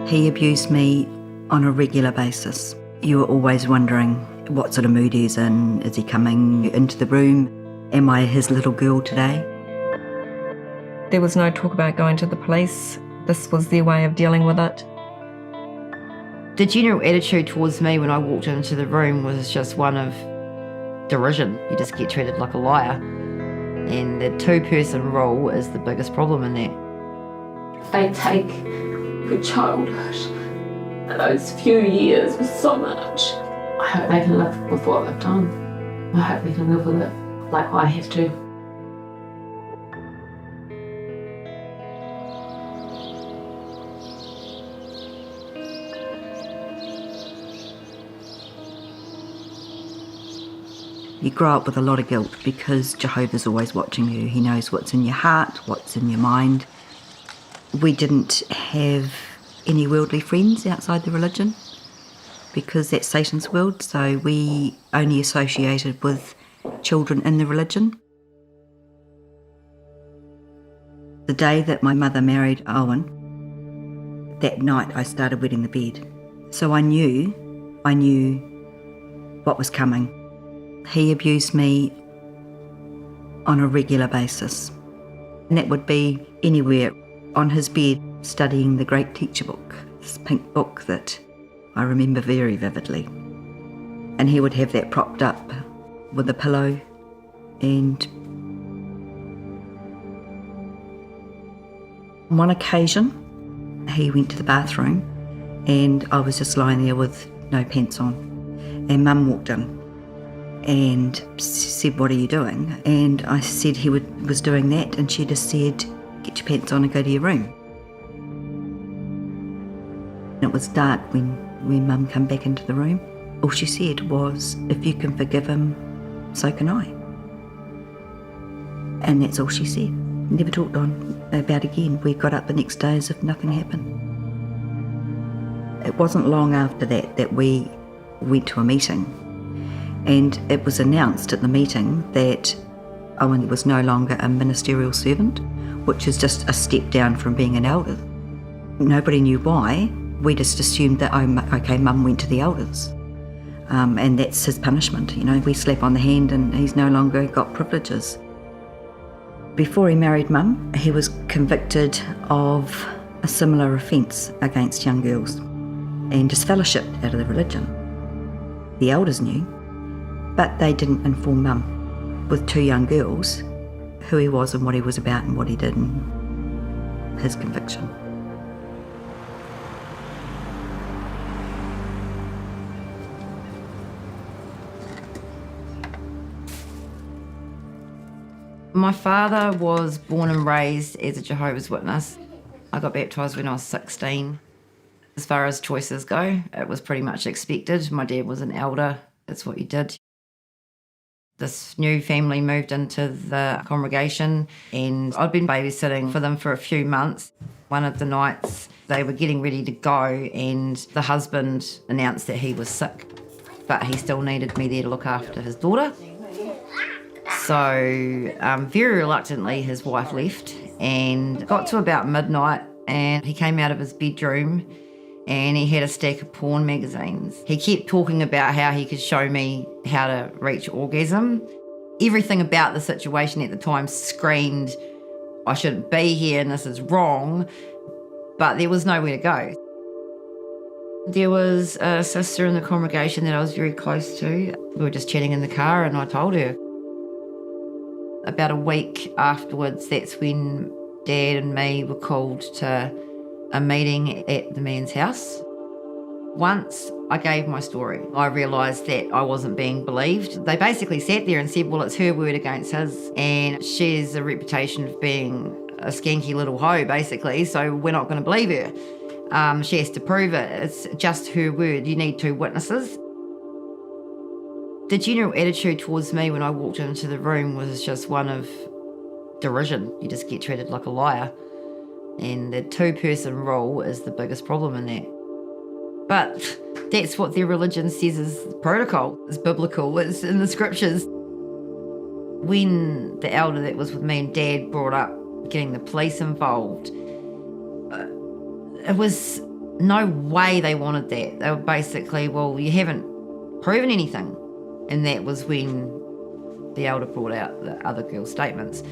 He abused me on a regular basis. You were always wondering what sort of mood he's in. Is he coming into the room? Am I his little girl today? There was no talk about going to the police. This was their way of dealing with it. The general attitude towards me when I walked into the room was just one of derision. You just get treated like a liar. And the two-person rule is the biggest problem in that. They take your childhood and those few years with so much. I hope they can live with what they've done. I hope they can live with it like I have to. You grow up with a lot of guilt because Jehovah's always watching you. He knows what's in your heart, what's in your mind. We didn't have any worldly friends outside the religion because that's Satan's world, so we only associated with children in the religion. The day that my mother married Owen, that night I started wetting the bed. So I knew what was coming. He abused me on a regular basis. And that would be anywhere on his bed studying the great teacher book, this pink book that I remember very vividly. And he would have that propped up with a pillow, and on one occasion he went to the bathroom and I was just lying there with no pants on, and Mum walked in and said, "What are you doing?" And I said he was doing that, and she just said, "Get your pants on and go to your room." And it was dark when Mum came back into the room. All she said was, "If you can forgive him, so can I." And that's all she said. Never talked on about again. We got up the next day as if nothing happened. It wasn't long after that we went to a meeting, and it was announced at the meeting that Owen was no longer a ministerial servant, which is just a step down from being an elder. Nobody knew why. We just assumed that, okay, Mum went to the elders. And that's his punishment. You know, we slap on the hand and he's no longer got privileges. Before he married Mum, he was convicted of a similar offence against young girls and disfellowshipped out of the religion. The elders knew, but they didn't inform Mum, with two young girls, who he was and what he was about and what he did and his conviction. My father was born and raised as a Jehovah's Witness. I got baptised when I was 16. As far as choices go, it was pretty much expected. My dad was an elder. That's what you did. This new family moved into the congregation and I'd been babysitting for them for a few months. One of the nights they were getting ready to go and the husband announced that he was sick, but he still needed me there to look after his daughter. So very reluctantly his wife left and got to about midnight and he came out of his bedroom and he had a stack of porn magazines. He kept talking about how he could show me how to reach orgasm. Everything about the situation at the time screamed, I shouldn't be here and this is wrong, but there was nowhere to go. There was a sister in the congregation that I was very close to. We were just chatting in the car and I told her. About a week afterwards, that's when Dad and me were called to a meeting at the man's house. Once I gave my story, I realised that I wasn't being believed. They basically sat there and said, well, it's her word against his, and she has a reputation of being a skanky little hoe, basically, so we're not going to believe her. She has to prove it. It's just her word. You need two witnesses. The general attitude towards me when I walked into the room was just one of derision. You just get treated like a liar. And the two-person rule is the biggest problem in that. But that's what their religion says is protocol. It's biblical, it's in the scriptures. When the elder that was with me and Dad brought up getting the police involved, it was No way they wanted that. They were basically, well, you haven't proven anything. And that was when the elder brought out the other girls' statements.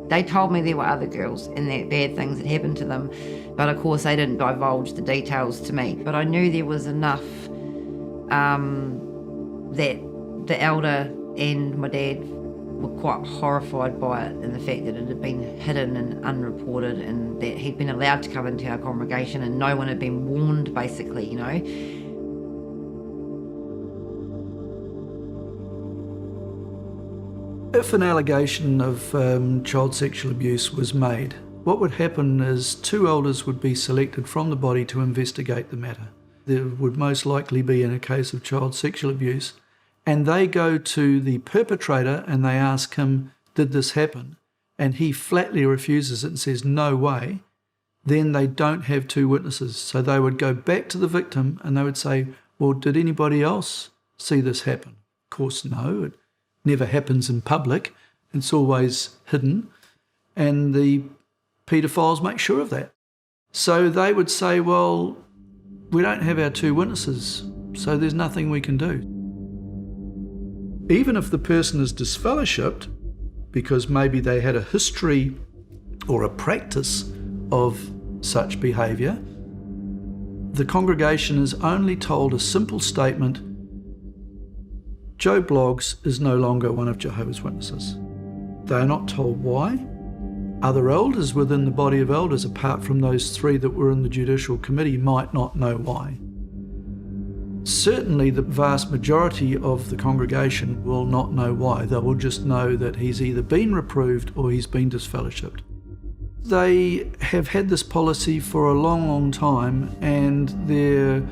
They told me there were other girls and that bad things had happened to them, but of course they didn't divulge the details to me. But I knew there was enough that the elder and my dad were quite horrified by it, and the fact that it had been hidden and unreported, and that he'd been allowed to come into our congregation and no one had been warned, basically, you know. If an allegation of child sexual abuse was made, what would happen is 2 elders would be selected from the body to investigate the matter. There would most likely be in a case of child sexual abuse, and they go to the perpetrator and they ask him, did this happen? And he flatly refuses it and says, no way. Then they don't have 2 witnesses. So they would go back to the victim and they would say, well, did anybody else see this happen? Of course, no. It never happens in public. It's always hidden. And the paedophiles make sure of that. So they would say, well, we don't have our 2 witnesses, so there's nothing we can do. Even if the person is disfellowshipped, because maybe they had a history or a practice of such behaviour, the congregation is only told a simple statement: Joe Bloggs is no longer one of Jehovah's Witnesses. They are not told why. Other elders within the body of elders, apart from those 3 that were in the judicial committee, might not know why. Certainly the vast majority of the congregation will not know why. They will just know that he's either been reproved or he's been disfellowshipped. They have had this policy for a long, long time, and there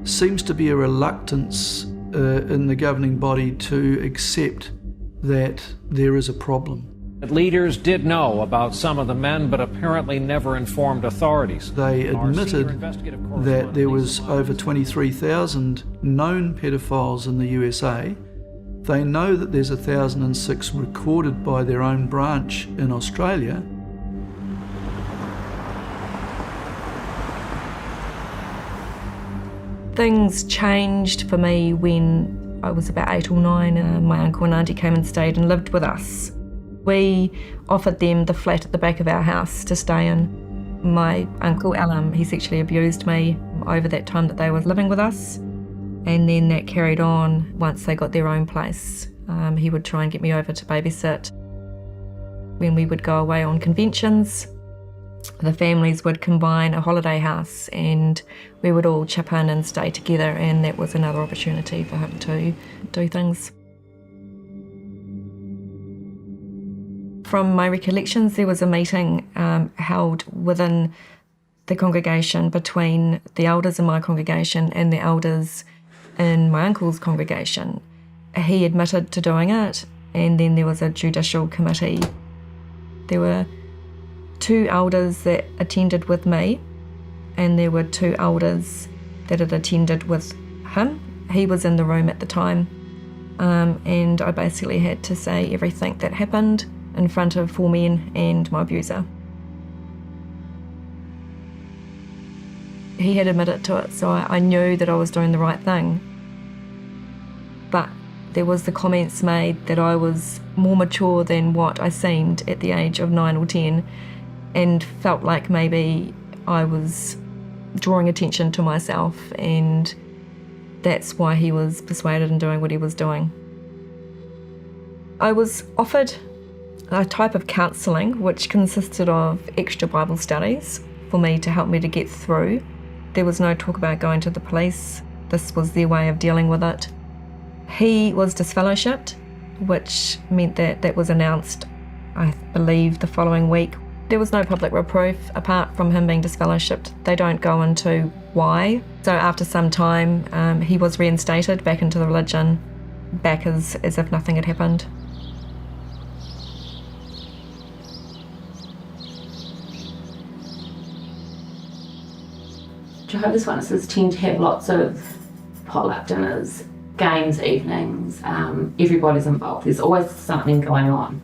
seems to be a reluctance in the governing body to accept that there is a problem. Leaders did know about some of the men, but apparently never informed authorities. They admitted that there was over 23,000 known pedophiles in the USA. They know that there's 1,006 recorded by their own branch in Australia. Things changed for me when I was about 8 or 9. My uncle and auntie came and stayed and lived with us. We offered them the flat at the back of our house to stay in. My uncle, Alan, he sexually abused me over that time that they were living with us. And then that carried on once they got their own place. He would try and get me over to babysit. When we would go away on conventions, the families would combine a holiday house and we would all chip in and stay together, and that was another opportunity for him to do things. From my recollections, there was a meeting held within the congregation between the elders in my congregation and the elders in my uncle's congregation. He admitted to doing it, and then there was a judicial committee. There were 2 elders that attended with me, and there were 2 elders that had attended with him. He was in the room at the time, and I basically had to say everything that happened in front of 4 men and my abuser. He had admitted to it, so I knew that I was doing the right thing. But there was the comments made that I was more mature than what I seemed at the age of 9 or 10, and felt like maybe I was drawing attention to myself, and that's why he was persuaded in doing what he was doing. I was offered a type of counselling which consisted of extra Bible studies for me to help me to get through. There was no talk about going to the police. This was their way of dealing with it. He was disfellowshipped, which meant that that was announced, I believe, the following week. There was no public reproof apart from him being disfellowshipped. They don't go into why. So after some time, he was reinstated back into the religion, back as if nothing had happened. Jehovah's Witnesses tend to have lots of potluck dinners, games evenings, everybody's involved. There's always something going on.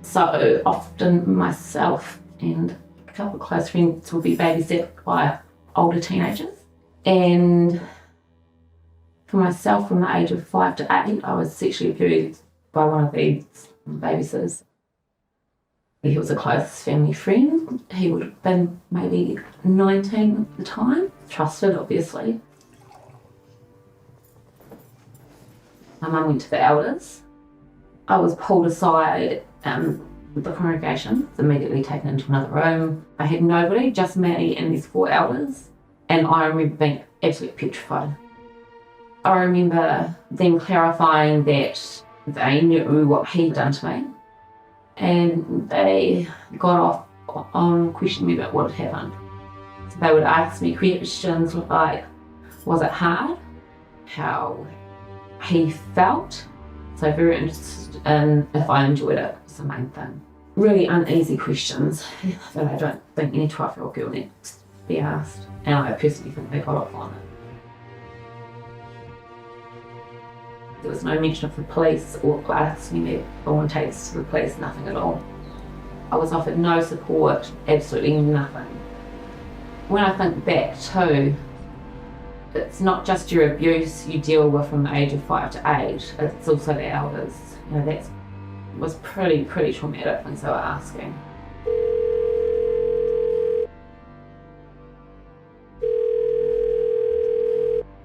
So often myself and a couple of close friends will be babysat by older teenagers. And for myself, from the age of 5 to 8, I was sexually abused by one of these babysitters. He was a close family friend. He would have been maybe 19 at the time. Trusted, obviously. My mum went to the elders. I was pulled aside with the congregation, immediately taken into another room. I had nobody, just me and these 4 elders. And I remember being absolutely petrified. I remember them clarifying that they knew what he'd done to me. And they got off on questioning me about what had happened. So they would ask me questions like, was it hard? How he felt? So very interested in if I enjoyed it, was the main thing. Really uneasy questions that I don't think any 12-year-old girl needs to be asked. And I personally think they got off on it. There was no mention of the police or asking me or on takes to the police, nothing at all. I was offered no support, absolutely nothing. When I think back too, it's not just your abuse you deal with from the age of 5 to 8, it's also the elders. You know, that was pretty traumatic things they were asking.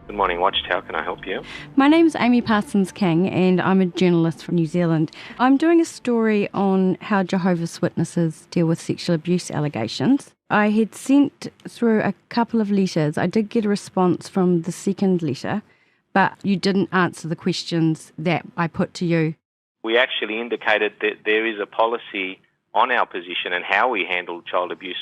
Good morning, Watchtower. Can I help you? My name's Amy Parsons King and I'm a journalist from New Zealand. I'm doing a story on how Jehovah's Witnesses deal with sexual abuse allegations. I had sent through a couple of letters. I did get a response from the second letter, but you didn't answer the questions that I put to you. We actually indicated that there is a policy on our position and how we handle child abuse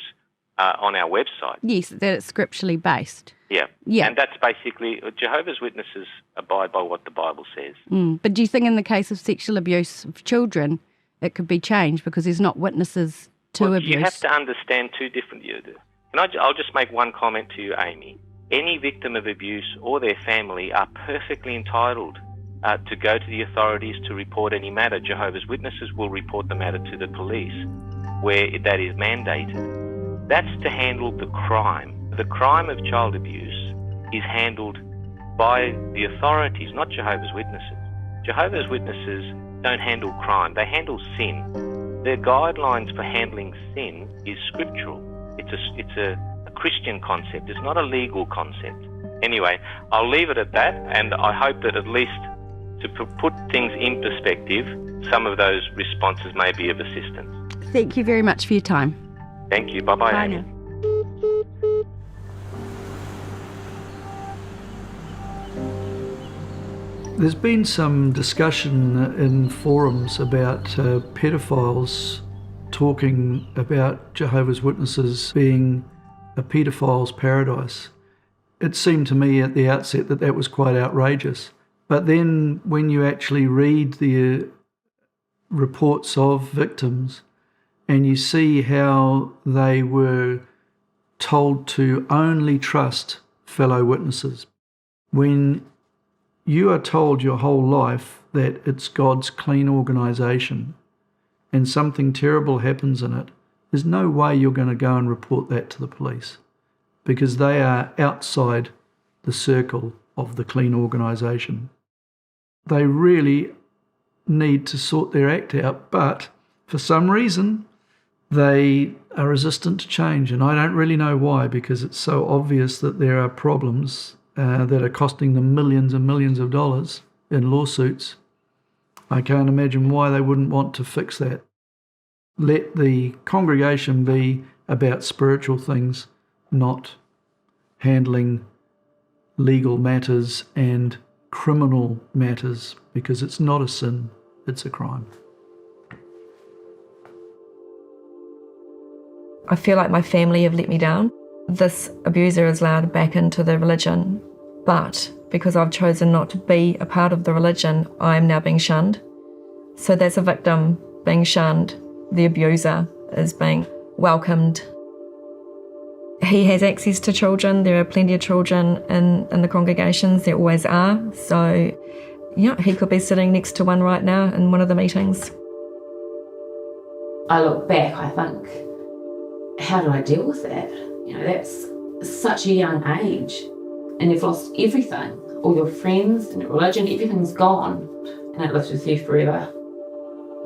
on our website. Yes, that it's scripturally based. Yeah. And that's basically, Jehovah's Witnesses abide by what the Bible says. But do you think in the case of sexual abuse of children, it could be changed because there's not witnesses to abuse? You have to understand two different... I'll just make one comment to you, Amy. Any victim of abuse or their family are perfectly entitled to go to the authorities to report any matter. Jehovah's Witnesses will report the matter to the police where that is mandated. That's to handle the crime. The crime of child abuse is handled by the authorities, not Jehovah's Witnesses. Jehovah's Witnesses don't handle crime, they handle sin. Their guidelines for handling sin is scriptural. It's a Christian concept, it's not a legal concept. Anyway, I'll leave it at that, and I hope that at least to put things in perspective, some of those responses may be of assistance. Thank you very much for your time. Thank you. Bye-bye, Bye Amy. now. There's been some discussion in forums about pedophiles talking about Jehovah's Witnesses being a pedophile's paradise. It seemed to me at the outset that was quite outrageous. But then when you actually read the reports of victims and you see how they were told to only trust fellow witnesses, when you are told your whole life that it's God's clean organisation and something terrible happens in it, there's no way you're going to go and report that to the police because they are outside the circle of the clean organisation. They really need to sort their act out, but for some reason they are resistant to change, and I don't really know why, because it's so obvious that there are problems that are costing them millions and millions of dollars in lawsuits. I can't imagine why they wouldn't want to fix that. Let the congregation be about spiritual things, not handling legal matters and criminal matters, because it's not a sin, it's a crime. I feel like my family have let me down. This abuser is allowed back into the religion, but because I've chosen not to be a part of the religion, I am now being shunned. So there's a victim being shunned, the abuser is being welcomed. He has access to children. There are plenty of children in the congregations. There always are. So, yeah, he could be sitting next to one right now in one of the meetings. I look back, I think, how do I deal with that? You know, that's such a young age and you've lost everything, all your friends and your religion, everything's gone, and it lives with you forever.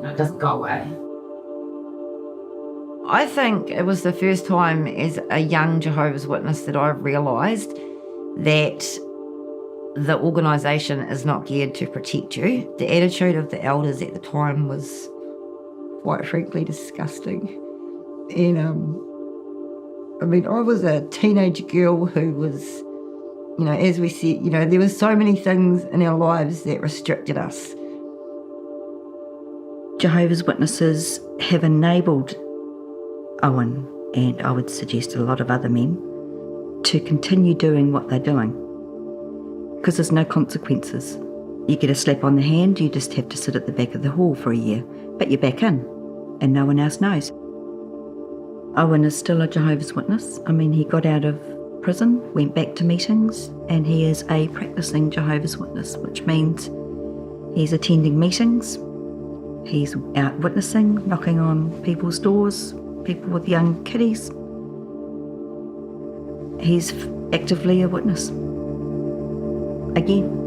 It doesn't go away. I think it was the first time as a young Jehovah's Witness that I realised that the organisation is not geared to protect you. The attitude of the elders at the time was quite frankly disgusting. And I was a teenage girl who was, as we said, there were so many things in our lives that restricted us. Jehovah's Witnesses have enabled Owen, and I would suggest a lot of other men, to continue doing what they're doing. Because there's no consequences. You get a slap on the hand, you just have to sit at the back of the hall for a year, but you're back in, and no one else knows. Owen is still a Jehovah's Witness. He got out of prison, went back to meetings, and he is a practicing Jehovah's Witness, which means he's attending meetings, he's out witnessing, knocking on people's doors, people with young kiddies. He's actively a witness. Again.